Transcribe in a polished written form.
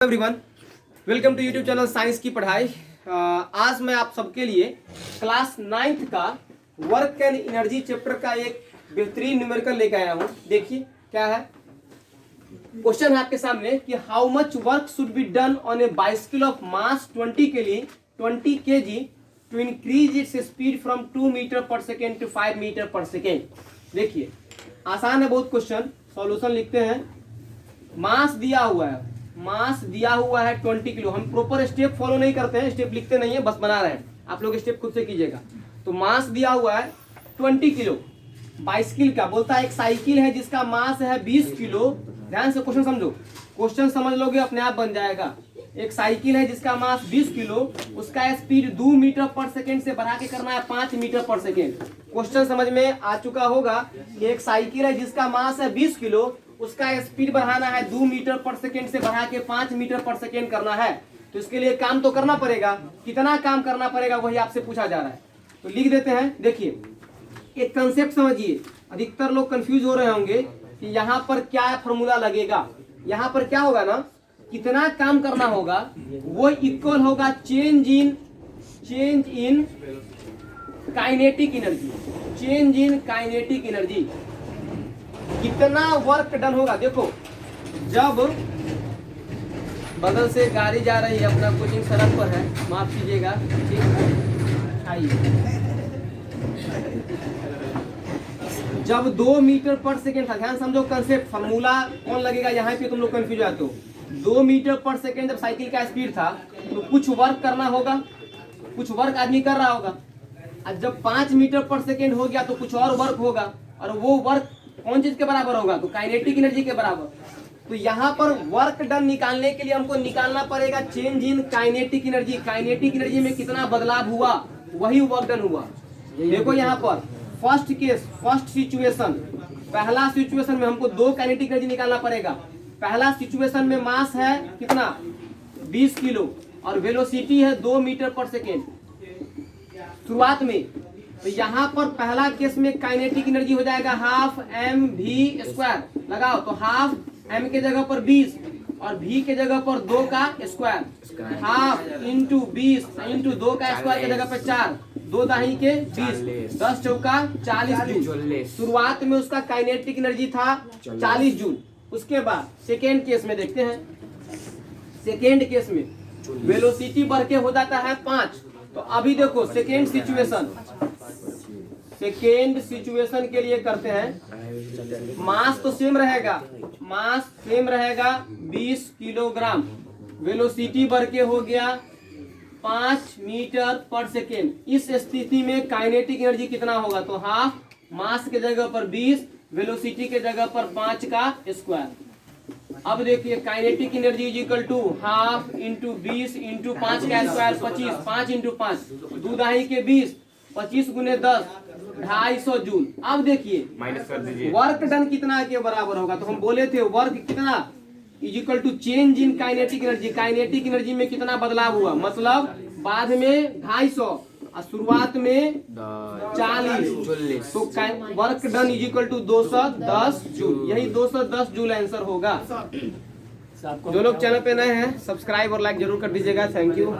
Everyone, welcome to YouTube channel science की पढ़ाई। आज मैं आप सबके लिए क्लास 9th का वर्क एंड एनर्जी चैप्टर का एक बेहतरीन न्यूमेरिकल लेकर आया हूं। देखिए क्या है क्वेश्चन है आपके सामने कि how much work should be done on a bicycle of mass 20 के लिए 20 kg to increase its speed from 2 metre per second to 5 metre per second. देखिए आसान है बहुत क्वेश्चन। सॉल्यूशन लिखते हैं। मास दिया हुआ है 20 किलो। हम प्रॉपर स्टेप फॉलो नहीं करते हैं, स्टेप लिखते नहीं है, बस बना रहे हैं। आप लोग स्टेप खुद से कीजिएगा। तो मास दिया हुआ है 20 किलो बाइसिकल का। बोलता है एक साइकिल है जिसका मास है 20 किलो। ध्यान से क्वेश्चन समझो, क्वेश्चन समझ लोगे अपने आप बन जाएगा। एक साइकिल है जिसका मास 20 किलो, उसका स्पीड 2 मीटर पर सेकेंड से बढ़ा के करना है 5 मीटर पर सेकेंड। क्वेश्चन समझ में आ चुका होगा कि एक साइकिल है जिसका मास है 20 किलो, उसका स्पीड बढ़ाना है 2 मीटर पर सेकेंड से बढ़ा के 5 मीटर पर सेकेंड करना है। तो इसके लिए काम तो करना पड़ेगा। कितना काम करना पड़ेगा वही आपसे पूछा जा रहा है। तो लिख देते हैं। देखिए एक कंसेप्ट समझिए। अधिकतर लोग कंफ्यूज हो रहे होंगे कि यहाँ पर क्या फॉर्मूला लगेगा। यहाँ पर क्या होगा ना, कितना काम करना होगा वो इक्वल होगा change in kinetic energy. Change in kinetic energy, कितना वर्क डन होगा। देखो जब बगल से गाड़ी जा रही है, अपना कोचिंग सड़क पर है, माफ कीजिएगा, ठीक है। जब 2 मीटर पर सेकेंड था, ध्यान समझो कंसेप्ट, फार्मूला कौन लगेगा यहाँ पे तुम लोग कंफ्यूज आते हो। 2 मीटर पर सेकेंड जब साइकिल का स्पीड था तो कुछ वर्क करना होगा, कुछ वर्क आदमी कर रहा होगा। और जब 5 मीटर पर सेकेंड हो गया तो कुछ और वर्क होगा, और वो वर्क कौन चीज के बराबर होगा, तो काइनेटिक एनर्जी के बराबर। तो यहाँ पर वर्क डन निकालने के लिए हमको निकालना पड़ेगा change in kinetic energy. Kinetic energy में कितना बदलाव हुआ वही वर्क डन हुआ। देखो यहाँ पर फर्स्ट केस, फर्स्ट सिचुएशन, पहला सिचुएशन में हमको 2 काइनेटिक एनर्जी निकालना पड़ेगा। पहला सिचुएशन में मास है कितना 20 किलो और वेलोसिटी है 2 मीटर पर सेकेंड शुरुआत में। तो यहाँ पर पहला केस में काइनेटिक एनर्जी हो जाएगा हाफ mv²। लगाओ तो हाफ m के जगह पर 20 और v के जगह पर 2 का स्क्वायर। हाफ इंटू 20 इंटू 2 का स्क्वायर के जगह पर 4, 2 दाही के 20, 10 चौका 40 जूल। शुरुआत में उसका काइनेटिक एनर्जी था 40 जूल। उसके बाद सेकेंड केस में देखते हैं। सेकेंड केस में वेलोसिटी बढ़ के हो जाता है 5। तो अभी देखो सेकेंड सिचुएशन के लिए करते हैं। मास तो सेम रहेगा, मास सेम रहेगा 20 किलोग्राम। वेलोसिटी बढ़ के हो गया 5 मीटर पर सेकेंड। इस स्थिति में काइनेटिक एनर्जी कितना होगा, तो हाफ मास के जगह पर 20, वेलोसिटी के जगह पर 5 का स्क्वायर। अब देखिए kinetic energy is equal to half into 20 into 5 का स्क्वायर 25, 5 इंटू 5, 2 दाही के 20, 25 गुने 10, 250 जूल। अब देखिए माइनस कर दीजिए, वर्क वर्क डन कितना के बराबर होगा। तो हम बोले थे वर्क कितना is equal to change in kinetic energy. Kinetic energy में कितना बदलाव हुआ, मतलब बाद में 250 और शुरुआत में 40। तो work done is equal to 210 joule. यही 210 जूल आंसर होगा। जो लोग चैनल पे नए हैं सब्सक्राइब और लाइक जरूर कर दीजिएगा। Thank you.